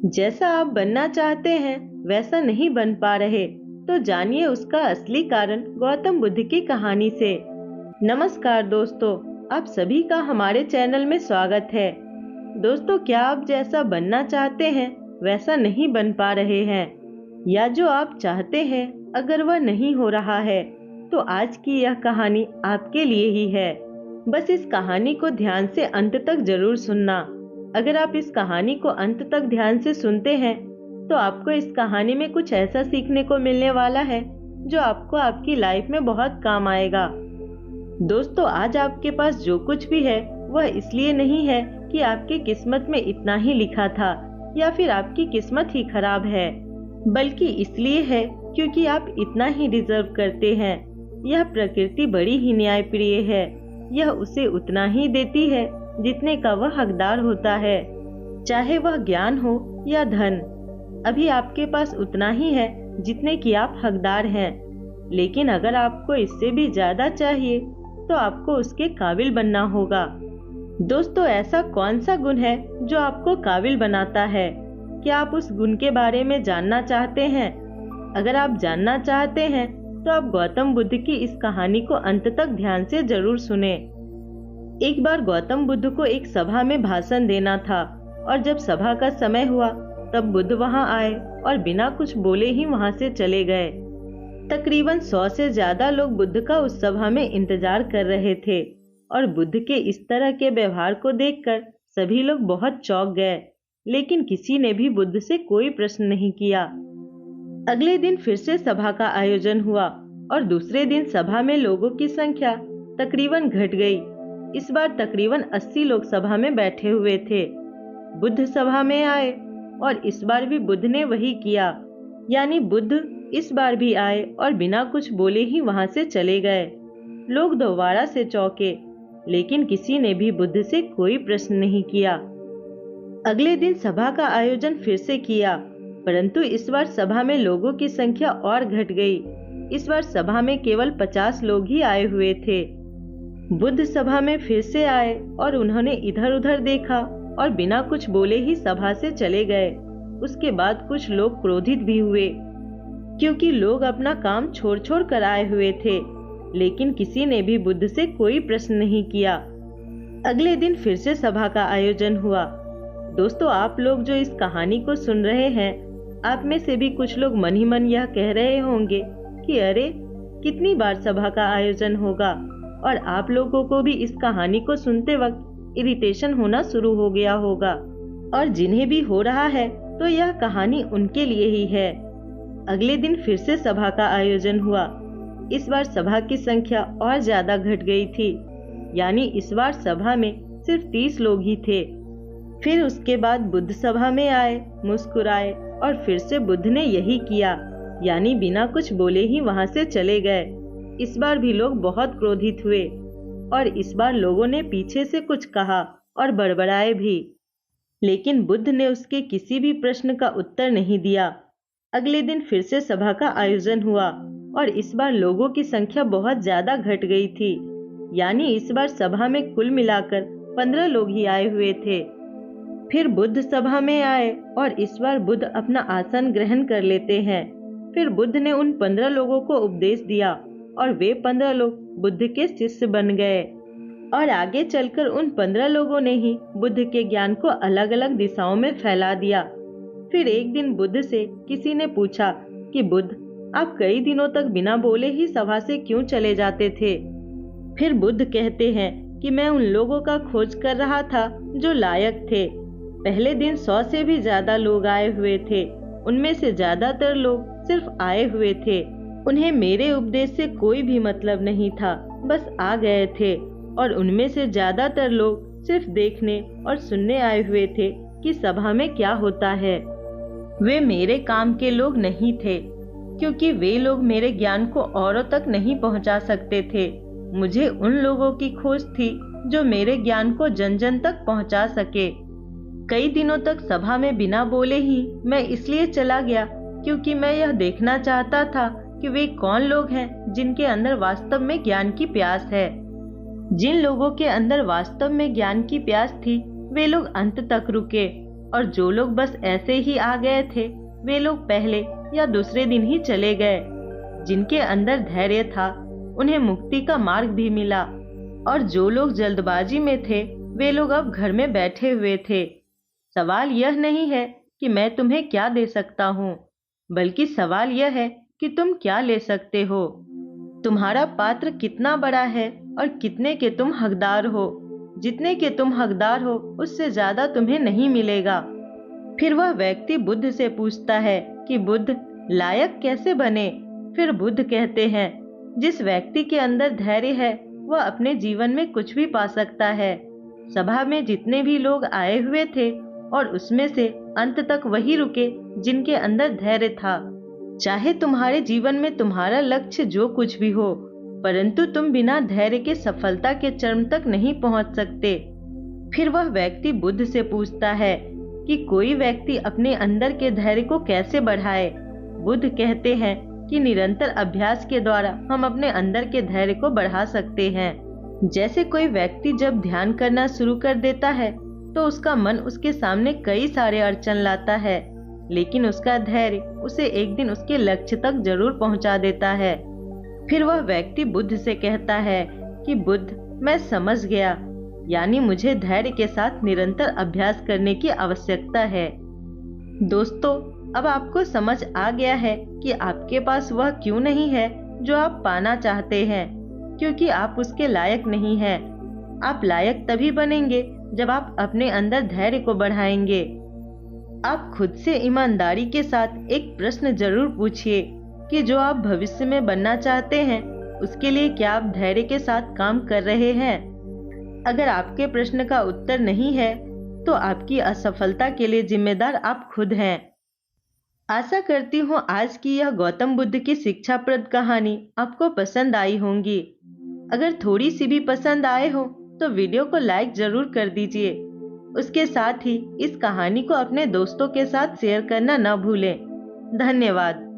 जैसा आप बनना चाहते हैं वैसा नहीं बन पा रहे, तो जानिए उसका असली कारण गौतम बुद्ध की कहानी से। नमस्कार दोस्तों, आप सभी का हमारे चैनल में स्वागत है। दोस्तों, क्या आप जैसा बनना चाहते हैं वैसा नहीं बन पा रहे हैं, या जो आप चाहते हैं अगर वह नहीं हो रहा है, तो आज की यह कहानी आपके लिए ही है। बस इस कहानी को ध्यान से अंत तक जरूर सुनना। अगर आप इस कहानी को अंत तक ध्यान से सुनते हैं तो आपको इस कहानी में कुछ ऐसा सीखने को मिलने वाला है जो आपको आपकी लाइफ में बहुत काम आएगा। दोस्तों, आज आपके पास जो कुछ भी है वह इसलिए नहीं है कि आपकी किस्मत में इतना ही लिखा था या फिर आपकी किस्मत ही खराब है, बल्कि इसलिए है क्योंकि आप इतना ही डिजर्व करते हैं। यह प्रकृति बड़ी ही न्यायप्रिय है। यह उसे उतना ही देती है जितने का वह हकदार होता है, चाहे वह ज्ञान हो या धन। अभी आपके पास उतना ही है जितने की आप हकदार हैं, लेकिन अगर आपको इससे भी ज्यादा चाहिए तो आपको उसके काबिल बनना होगा। दोस्तों, ऐसा कौन सा गुण है जो आपको काबिल बनाता है? क्या आप उस गुण के बारे में जानना चाहते हैं? अगर आप जानना चाहते हैं तो आप गौतम बुद्ध की इस कहानी को अंत तक ध्यान से जरूर सुने। एक बार गौतम बुद्ध को एक सभा में भाषण देना था, और जब सभा का समय हुआ तब बुद्ध वहां आए और बिना कुछ बोले ही वहां से चले गए। तकरीबन 100 से ज्यादा लोग बुद्ध का उस सभा में इंतजार कर रहे थे, और बुद्ध के इस तरह के व्यवहार को देखकर सभी लोग बहुत चौंक गए, लेकिन किसी ने भी बुद्ध से कोई प्रश्न नहीं किया। अगले दिन फिर से सभा का आयोजन हुआ, और दूसरे दिन सभा में लोगों की संख्या तकरीबन घट गई। इस बार तकरीबन 80 लोग सभा में बैठे हुए थे। बुद्ध सभा में आए और इस बार भी बुद्ध ने वही किया, यानी बुद्ध इस बार भी आए और बिना कुछ बोले ही वहां से चले गए। लोग दोबारा से चौंके, लेकिन किसी ने भी बुद्ध से कोई प्रश्न नहीं किया। अगले दिन सभा का आयोजन फिर से किया, परंतु इस बार सभा में लोगों की संख्या और घट गई। इस बार सभा में केवल 50 लोग ही आए हुए थे। बुद्ध सभा में फिर से आए और उन्होंने इधर उधर देखा और बिना कुछ बोले ही सभा से चले गए। उसके बाद कुछ लोग क्रोधित भी हुए, क्योंकि लोग अपना काम छोड़ छोड़ कर आए हुए थे, लेकिन किसी ने भी बुद्ध से कोई प्रश्न नहीं किया। अगले दिन फिर से सभा का आयोजन हुआ। दोस्तों, आप लोग जो इस कहानी को सुन रहे हैं, आप में से भी कुछ लोग मन ही मन यह कह रहे होंगे कि अरे, कितनी बार सभा का आयोजन होगा, और आप लोगों को भी इस कहानी को सुनते वक्त इरिटेशन होना शुरू हो गया होगा। और जिन्हें भी हो रहा है तो यह कहानी उनके लिए ही है। अगले दिन फिर से सभा का आयोजन हुआ। इस बार सभा की संख्या और ज्यादा घट गई थी, यानी इस बार सभा में सिर्फ 30 लोग ही थे। फिर उसके बाद बुद्ध सभा में आए, मुस्कुराए, और फिर से बुद्ध ने यही किया, यानी बिना कुछ बोले ही वहां से चले गए। इस बार भी लोग बहुत क्रोधित हुए, और इस बार लोगों ने पीछे से कुछ कहा और बड़बड़ाए भी, लेकिन बुद्ध ने उसके किसी भी प्रश्न का उत्तर नहीं दिया। अगले दिन फिर से सभा का आयोजन हुआ, और इस बार लोगों की संख्या बहुत ज्यादा घट गई थी, यानी इस बार सभा में कुल मिलाकर 15 लोग ही आए हुए थे। फिर बुद्ध सभा में आए, और इस बार बुद्ध अपना आसन ग्रहण कर लेते हैं। फिर बुद्ध ने उन 15 लोगों को उपदेश दिया, और वे 15 लोग बुद्ध के शिष्य बन गए, और आगे चलकर उन 15 लोगों ने ही बुद्ध के ज्ञान को अलग अलग दिशाओं में फैला दिया। फिर एक दिन बुद्ध से किसी ने पूछा कि बुद्ध, आप कई दिनों तक बिना बोले ही सभा से क्यों चले जाते थे? फिर बुद्ध कहते हैं कि मैं उन लोगों का खोज कर रहा था जो लायक थे। पहले दिन 100 से भी ज्यादा लोग आए हुए थे। उनमें से ज्यादातर लोग सिर्फ आए हुए थे, उन्हें मेरे उपदेश से कोई भी मतलब नहीं था, बस आ गए थे। और उनमें से ज्यादातर लोग सिर्फ देखने और सुनने आए हुए थे कि सभा में क्या होता है। वे मेरे काम के लोग नहीं थे, क्योंकि वे लोग मेरे ज्ञान को औरों तक नहीं पहुंचा सकते थे। मुझे उन लोगों की खोज थी जो मेरे ज्ञान को जन जन तक पहुंचा सके। कई दिनों तक सभा में बिना बोले ही मैं इसलिए चला गया क्योंकि मैं यह देखना चाहता था कि वे कौन लोग हैं जिनके अंदर वास्तव में ज्ञान की प्यास है। जिन लोगों के अंदर वास्तव में ज्ञान की प्यास थी वे लोग अंत तक रुके, और जो लोग बस ऐसे ही आ गए थे वे लोग पहले या दूसरे दिन ही चले गए। जिनके अंदर धैर्य था उन्हें मुक्ति का मार्ग भी मिला, और जो लोग जल्दबाजी में थे वे लोग अब घर में बैठे हुए थे। सवाल यह नहीं है कि मैं तुम्हें क्या दे सकता हूँ, बल्कि सवाल यह है कि तुम क्या ले सकते हो। तुम्हारा पात्र कितना बड़ा है और कितने के तुम हकदार हो। जितने के तुम हकदार हो उससे ज्यादा तुम्हें नहीं मिलेगा। फिर वह व्यक्ति बुद्ध से पूछता है कि बुद्ध, लायक कैसे बने? फिर बुद्ध कहते हैं, जिस व्यक्ति के अंदर धैर्य है वह अपने जीवन में कुछ भी पा सकता है। सभा में जितने भी लोग आए हुए थे और उसमें से अंत तक वही रुके जिनके अंदर धैर्य था। चाहे तुम्हारे जीवन में तुम्हारा लक्ष्य जो कुछ भी हो, परंतु तुम बिना धैर्य के सफलता के चरम तक नहीं पहुंच सकते। फिर वह व्यक्ति बुद्ध से पूछता है कि कोई व्यक्ति अपने अंदर के धैर्य को कैसे बढ़ाए। बुद्ध कहते हैं कि निरंतर अभ्यास के द्वारा हम अपने अंदर के धैर्य को बढ़ा सकते हैं। जैसे कोई व्यक्ति जब ध्यान करना शुरू कर देता है तो उसका मन उसके सामने कई सारे अड़चन लाता है, लेकिन उसका धैर्य उसे एक दिन उसके लक्ष्य तक जरूर पहुंचा देता है। फिर वह व्यक्ति बुद्ध से कहता है कि बुद्ध, मैं समझ गया, यानी मुझे धैर्य के साथ निरंतर अभ्यास करने की आवश्यकता है। दोस्तों, अब आपको समझ आ गया है कि आपके पास वह क्यों नहीं है जो आप पाना चाहते हैं, क्योंकि आप उसके लायक नहीं हैं। आप लायक तभी बनेंगे जब आप अपने अंदर धैर्य को बढ़ाएंगे। आप खुद से ईमानदारी के साथ एक प्रश्न जरूर पूछिए कि जो आप भविष्य में बनना चाहते हैं उसके लिए क्या आप धैर्य के साथ काम कर रहे हैं। अगर आपके प्रश्न का उत्तर नहीं है तो आपकी असफलता के लिए जिम्मेदार आप खुद हैं। आशा करती हूँ आज की यह गौतम बुद्ध की शिक्षाप्रद कहानी आपको पसंद आई होंगी। अगर थोड़ी सी भी पसंद आए हो तो वीडियो को लाइक जरूर कर दीजिए। उसके साथ ही इस कहानी को अपने दोस्तों के साथ शेयर करना न भूलें। धन्यवाद।